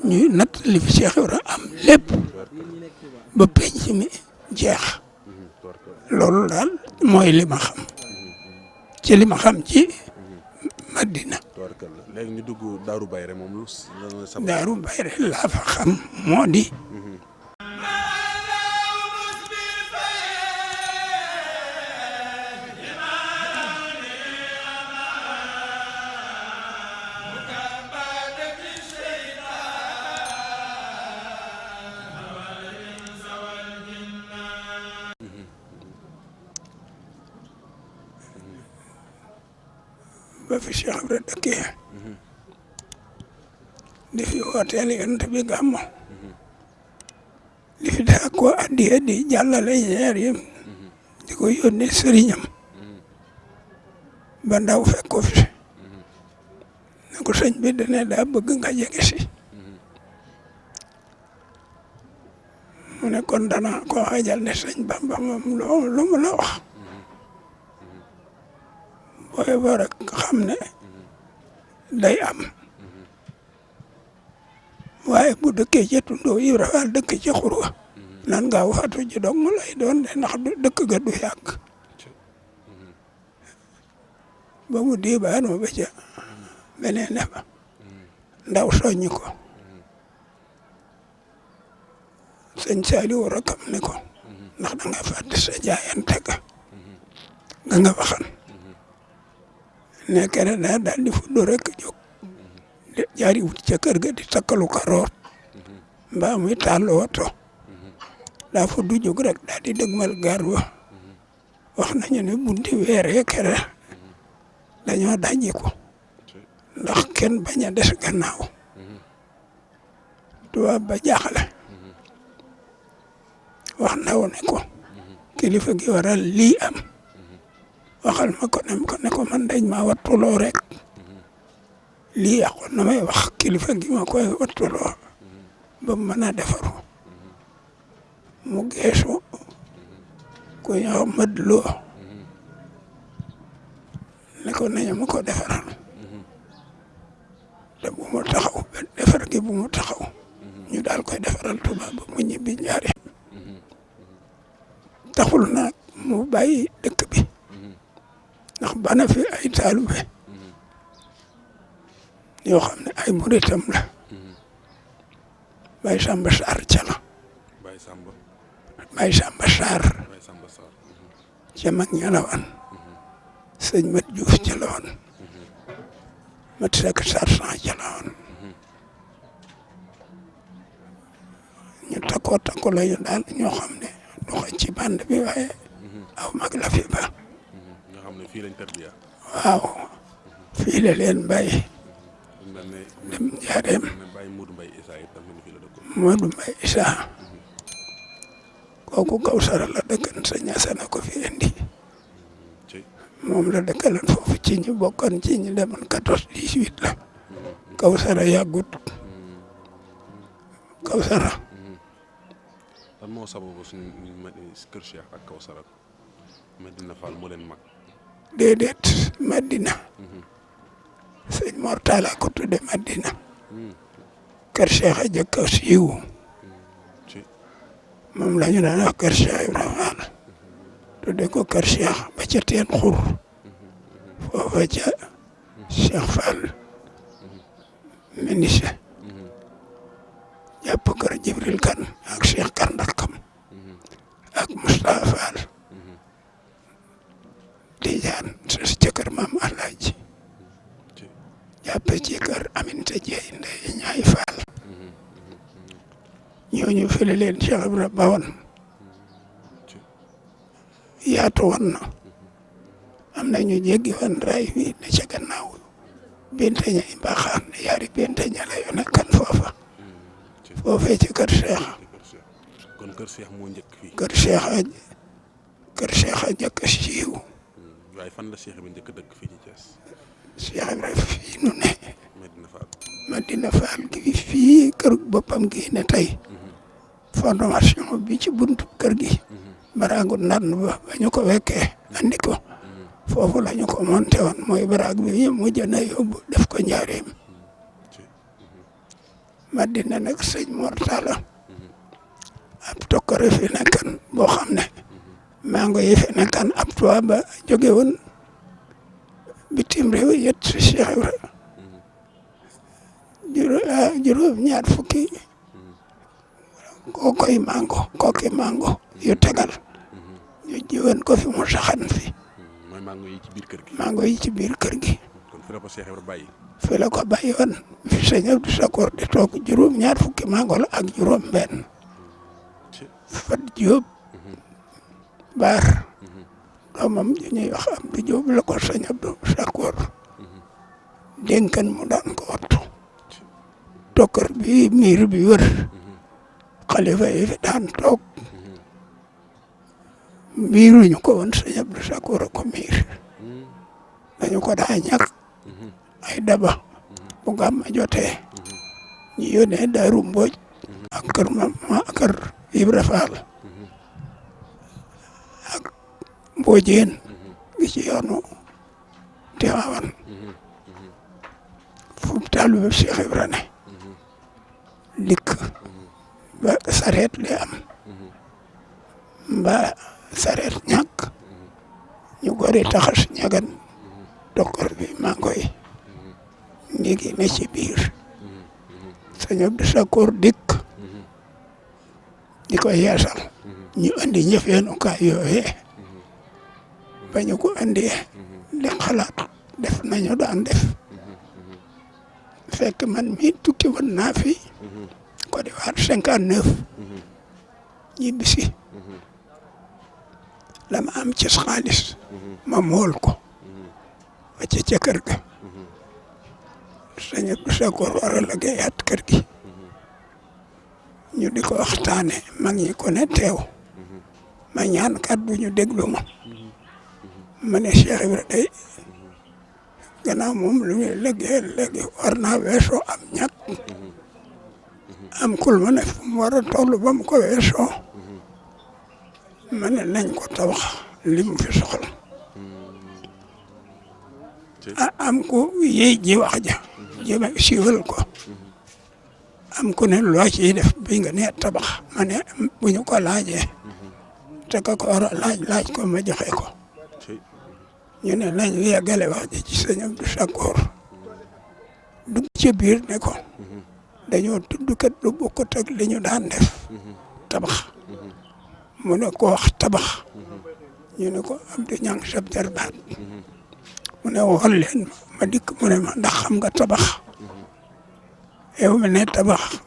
ñuy natt li fi Cheikh Ibra am lépp ba penc mi jeex loolu daal mooy li ma xam ci li ma xam ci Madina. léegi ñu dugg Daaru Bayre moom lu Daaru Bayre laa fa xam moo di ba fi Cheikh Ibra dëkkee di fi wooteel Yonent bi gàmmu di fi daa ko addiya di jàllale ñeer yi di ko yónnee sëriñam ba ndaw fekk ko fi ne ko sëñ bi dane daa bëgg nga jege si mu ne kon dana ko xajal ne sëñ Bamba moom lu mu la wax booy boo rek xam ne day am waaye bu dëkkee ci tundoo Ibra Faal dëkk ci xurwa nan nga waxatu ji dong mu lay doon de ndax dëkk ga du yàgg ba mu diibaanoo ba ca beneen ne ba ndaw soññi ko sëñ Saaliw rakam ne ko ndax da nga fàtte sa jaayante ga nga waxan nekk na daal di fuddu rek jóg jaari wut ca kër ga di takkalu karoot mbaa muy taal woto daa fuddu jóg rek daal di dëgmal gaar ba wax nañu ne bunti weeree kere dañoo dajji ko ndax kenn bañ a des gannaaw tubaab ba jaaxle wax ndaw ne ko kilifa gi waral lii am waxal ma ko ne ko man dañ ma wattuloo rek lii yàqoon na may wax kilifa gi ma koy wattuloo ba mu mën a defaru mu geesu ku ñëw mëdloo ne ko nañu ma ko defaral te bu mu taxaw defar gi bu mu taxaw ñu daal koy defaral tubaab ba mu ñibbi Njaaréem taxul na mu bàyyi dëkk bi ndax bana fi ay taalube yoo xam ne ay muritam la Baye Samba Sarr ca la Baye Samba Sarr ca mag ña la woon sëñ Mat Juuf ca la woon Mat Sekk Sarr ca la woon ñu takkoo la ñu daal ñoo xam ne doxe ci bande bi waaye aw mag la fi ba fii lañ tarbiya waaw fii la leen bàyyi dem Njaaréem Modou Mbaye Issa kooku Kawsara la dëkkan sa ñasana ko fi indi moom la dëkkalan foofu ci ñu bokkan ci ñu demoon 14-18 la Kawsara yàggut Kawsara lan moo sababu suñu kër Cheikh ak Kawsara Madina Fall moo leen mag déedéet Madina sëñ Mor Talla ko tudde Madina kër Cheikh a jëkk a siiw moom la ñu daan wax kër Cheikh Ibrahima Fall tudde ko kër Cheikh ba ca teen xur foofa ca Cheikh Fall ministre jàpp kër Jibril Kan ak Cheikh Kan Rakam ak Moustapha Fall Tijaan sa ca kër maam Alaaji jàppe ci kër Aminta Jeey Ndey Ñaay Fall ñooñu fële leen Cheikh Ibra bawoon yaatu woon na am na ñu jéggi woon raay wi ne ca gannaaw bente ña i mbaaxaan ne yaari bente ña la yu nekkan foofa foofee ci kër Cheikh kon kër Cheikh moo njëkk fii kër Cheikh a njëkk a siiw waaye fan la Cheikh bi njëkk dëkk fii ci Thiès Cheikh Ibra fii nu ne Madina Fall Madina Fall gi fii kër boppam gi ne tey fondation bi ci buntu kër gi baragu ndan ba ñu ko wekkee andi ko foofu la ñu ko monté woon mooy barag bi ñu mujj na yóbbu def ko Njaaréem Madina nag sëñ Mor Talla ab tokkare fi nekkan boo xam ne mango yi fi nekkan ab tubaab ba jóge woon bitim réew yët si Cheikh Ibra juróom ñaar fukki kooki mango yu tegal ñu jiwoon ko fi mu saxan fi mooy mango yi ci biir kër gi. mango yi ci biir kër gi. kon fi la ko Cheikh Ibra bàyyi. fi la ko bàyyi woon fi sëñ Abdou Sakor di toog juróom ñaar fukki mango la ak juróom benn Fat Diop baar doomam ju ñuy wax Abdou Diop la ko sëñ Abdou Sakor dénkan mu daan ko wattu tokkar bi miir bi wër xalifa yi fi daan toog miiruñu ko woon sëñ Abdou Sakor ko miir dañu ko daa ñàkk ay daba bu gàmmu jotee ñu yónnee Daaru Mbooj ak kër Ibra Faal ak Mboojeen gi ci yoonu Tiwaawan fu taalibe Cheikh Ibra ne dikk ba sareet li am mbaa sareet ñàkk ñu gori taxas ñagan tokkor bi mango yi ndigi ne ci biir sëñ Abdou Sakor dikk di ko yeesal ñu andi ñëfeenukaay yooyee ba ñu ko andee di xalaat def nañu daan def fekk man mi tukki woon naa fi Côte d'Ivoire 59 ñibbisi la ma am ci xaalis ma mool ko wàcc ca kër ga sëñ Abdou Sakor war a liggéeyaat kër gi ñu di ko waxtaane mag ñi ko ne teew ma ñaan kàddu ñu déglu ma ne Cheikh Ibra day gannaaw moom lu muy liggéey léegi war naa weesoo am ñàkk am kul ma ne fu mu war a toll ba mu ko weesoo ma ne nañ ko tabax li mu fi soxla am ku yéy ji wax ja jéem a siiwal ko am ku ne loo ciy def bi nga ne tabax ma ne bu ñu ko laajee te ka ko war a laaj ko ma joxe ko ñu ne nañ yeggale wax ji ci sëñ Abdou Sakor dugg ci biir ne ko dañoo tudd kat lu bokkut ak li ñu daan def tabax mu ne ko wax tabax ñu ne ko Abdou Ñang sab jarbaat mu ne wool leen ma dikk mu ne ma ndax xam nga tabax yow mi ne tabax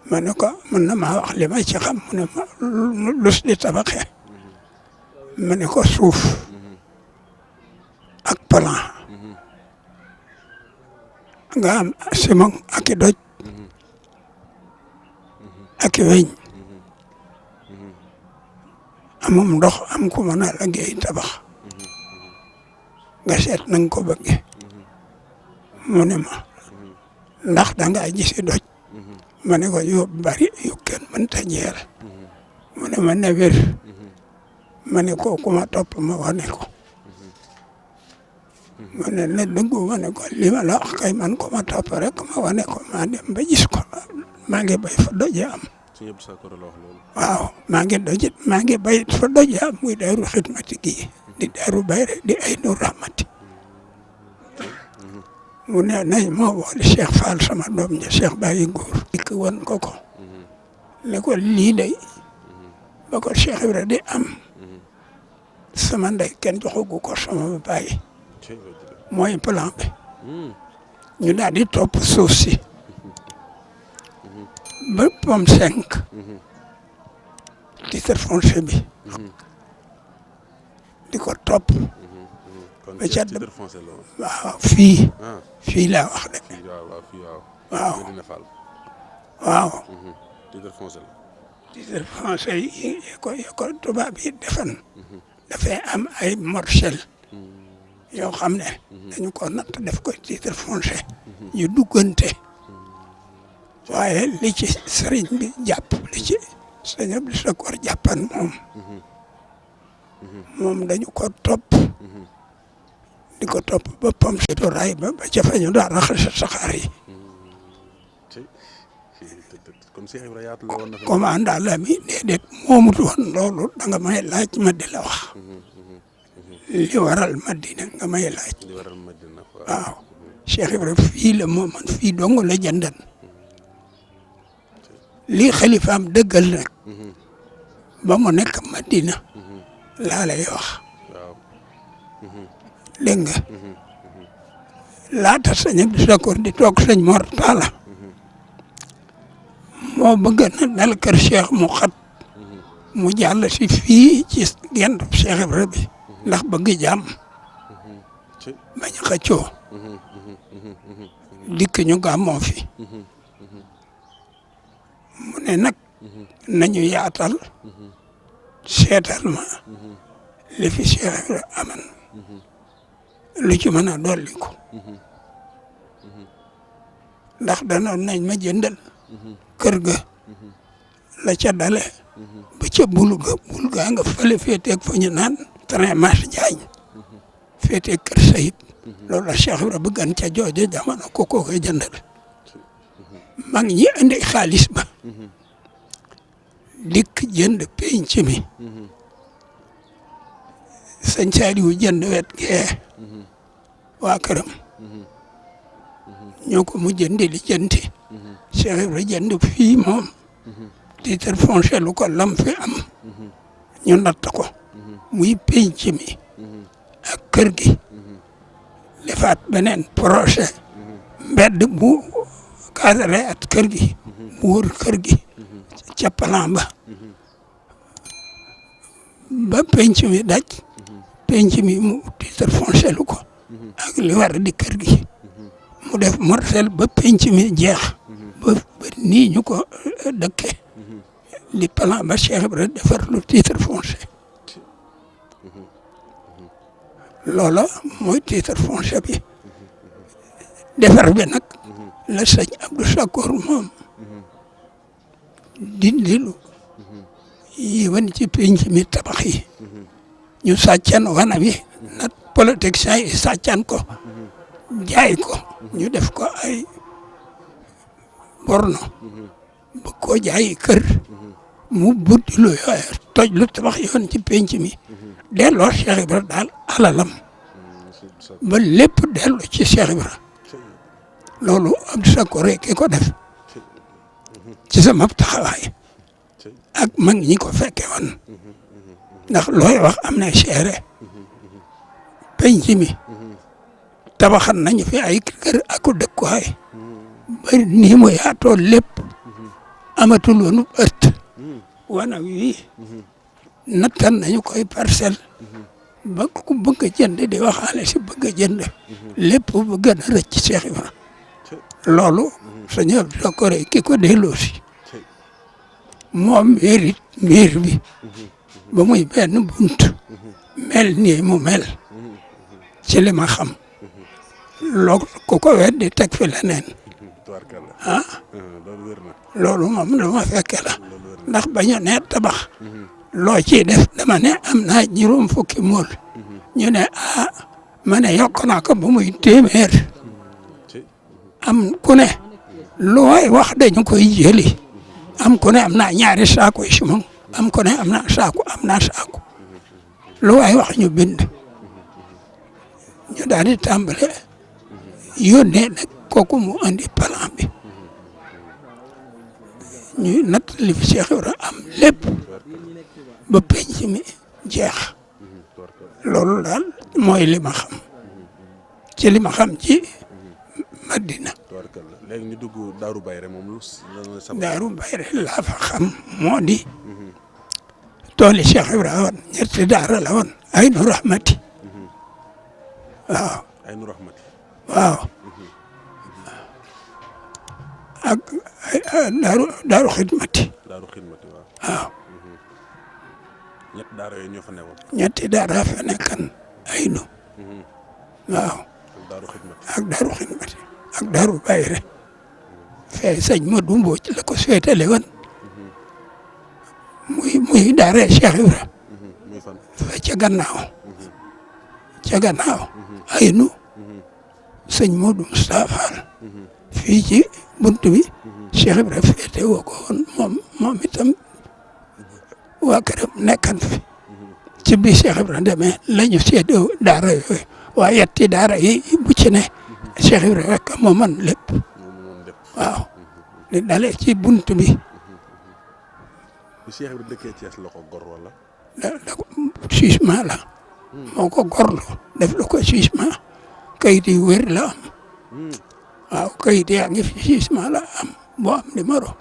ma ne ko mën na maa wax li ma ci xam mu ne ma lus di tabaxee ma ne ko suuf ak plan nga am ciment ak i doj ak i weñ amum ndox am ku mën a liggéey tabax nga seet na nga ko bëggee mu ne ma ndax da ngaa gisi doj ma ne ko yu bari yu kenn mënta jeer mu ne ma ne wér ma ne ko ku ma topp ma wane ko ma ne la dëggu ma ne ko li ma la wax kay man ko ma topp rek ma wane ko ma dem ba gis ko maa ngi bay fa doje am waaw maa ngi bay fa doje am muy Daaru Xidmati gi di Daaru Bayre di Aynu Rahmati mu ne nañ moo boole Cheikh Fall sama doom ja Cheikh Baye Góor dikk woon ko ne ko lii day ba ko Cheikh Ibra di am sama ndey kenn joxagu ko sama baay mooy plan bi ñu daal di topp suuf si ba pom 5 titre foncier bi di ko topp ba ca waaw fii laa wax de waaw waaw titre foncier yi ko tubaab yi defan dafay am ay morcel yoo xam ne dañu ko natt def ko titre foncier ñu duggante waaye li ci sëriñ bi jàpp li ci sëñ Abdou Sakor jàppan moom dañu ko topp di ko topp ba pom si raay ba ca fa ñu daa raxas saxaar yi kon Cheikh Ibra yaatu la woon na fi. commandant la mi déedéet moomut woon loolu da nga may laaj ma di la wax li waral Madina nga may laaj. li waral Madina waaw Cheikh Ibra fii la mooman fii dong la jëndan lii xalifaam dëggal nag ba mu nekk Madina laa lay wax dégg nga laata sëñ Abdou Sakor di toog sëñ Mor Talla moo bëgg na dal kër Cheikh mu xat mu jàll si fii ci genn Cheikh Ibra bi ndax bëgg jàmm bañ a xëccoo dikk ñu gàmmoo fi mu ne nag nañu yaatal seetal ma li fi Cheikh Ibra aman lu ci mën a dolliku ndax danoon nañ ma jëndal kër ga la ca dale ba ca bul ga nga fële féeteeg fa ñu naan train marche Jaañ féeteeg kër Sayib loolu la Cheikh Ibra bëggan ca joojo jamono ko koy jëndal mag ñi andi xaalis ba dikk jënd penc mi sëñ Saaliwu jënd wet gee waa këram ñoo ko mu jëndi li jënti Cheikh Ibra jënd fii moom titre foncier lu ko lam fi am ñu natt ko muy penc mi ak kër gi defaat beneen projet mbedd bu cadré at kër gi mu wër kër gi ca plan ba penc mi daj penc mi mu titre foncier lu ko ak li war di kër gi mu def morcel ba penc mi jeex ba nii ñu ko dëkke li plan ba Cheikh Ibra defar lu titre foncier loola mooy titre foncier bi defar bi nag la sëñ Abdou Sakor moom dindilu yéwan ci penc mi tabax yi ñu sàccan wana bi nat politiciens yi sàccan ko jaay ko ñu def ko ay borno ba koo jaay kër mu buddi lu yooyu toj lu tabax yoon ci penc mi delloo Cheikh Ibra daal alalam ba lépp dellu ci Cheikh Ibra loolu Abdou Sakor ki ko def ci sama taxawaay ak mag ñi ko fekke woon ndax looy wax am na seere penc mi tabaxan nañu fi ay kër aku dëkkuwaay bari nii mu yaatoo lépp amatul woonu ëtt wana wi nattan nañu koy parcelle ba ku bëgg a jënd di waxaale si bëgg a jënd lépp bëgg na rëcc Cheikh Ibra loolu sëñ Abdou Sakor ki ko delloo si moom mérite miir bi ba muy benn bunt mel nii mu mel ci li ma xam loolu ku ko weddi teg fi leneen loolu moom lu ma fekke la ndax bañu ne tabax loo ciy def dama ne am naa juróom fukki mool ñu ne ma ne yokk naa ko ba muy téeméer am ku ne lu waay wax dañu koy jëli am ku ne am naa ñaari saako yi si moom am ku ne am naa saako lu waay wax ñu bind ñu daal di tàmbale yónnee nag kooku mu andi plan bi ñuy natt li fi Cheikh Ibra am lépp ba penc mi jeex loolu daal mooy li ma xam ci li ma xam ci Madina. léegi ñu dugg Daaru Bayre moom lu Daaru Bayre laa fa xam moo di tooli Cheikh Ibra woon ñetti daara la woon Aynu Rahmati waaw Aynu Rahmati waaw ak Daaru Xidmati waaw ñetti daara yooyu ñoo fa newoon ñetti daara fa nekkan Aynu waaw ak Daaru Xidmati ak Daaru Bayre fee sëñ Modou Mbodj la ko féetale woon muy daara Cheikh Ibra fa ca gannaaw Aynu sëñ Modou Moustapha Fall fii ci bunt bi Cheikh Ibra féete woo ko woon moom itam waa këram nekkan fi ci bi Cheikh Ibra demee lañu séddoo daara yooyu waaye yetti daara yi bu ci ne Cheikh Ibra rek moo mën lépp waaw li dalee ci bunt bi bi Cheikh Ibra dëkkee Thiès la ko gor wala da jugement la moo ko gorlu def la ko jugement kayit yi wér la am waaw kayit yaa ngi fi jugement la am boo am numéro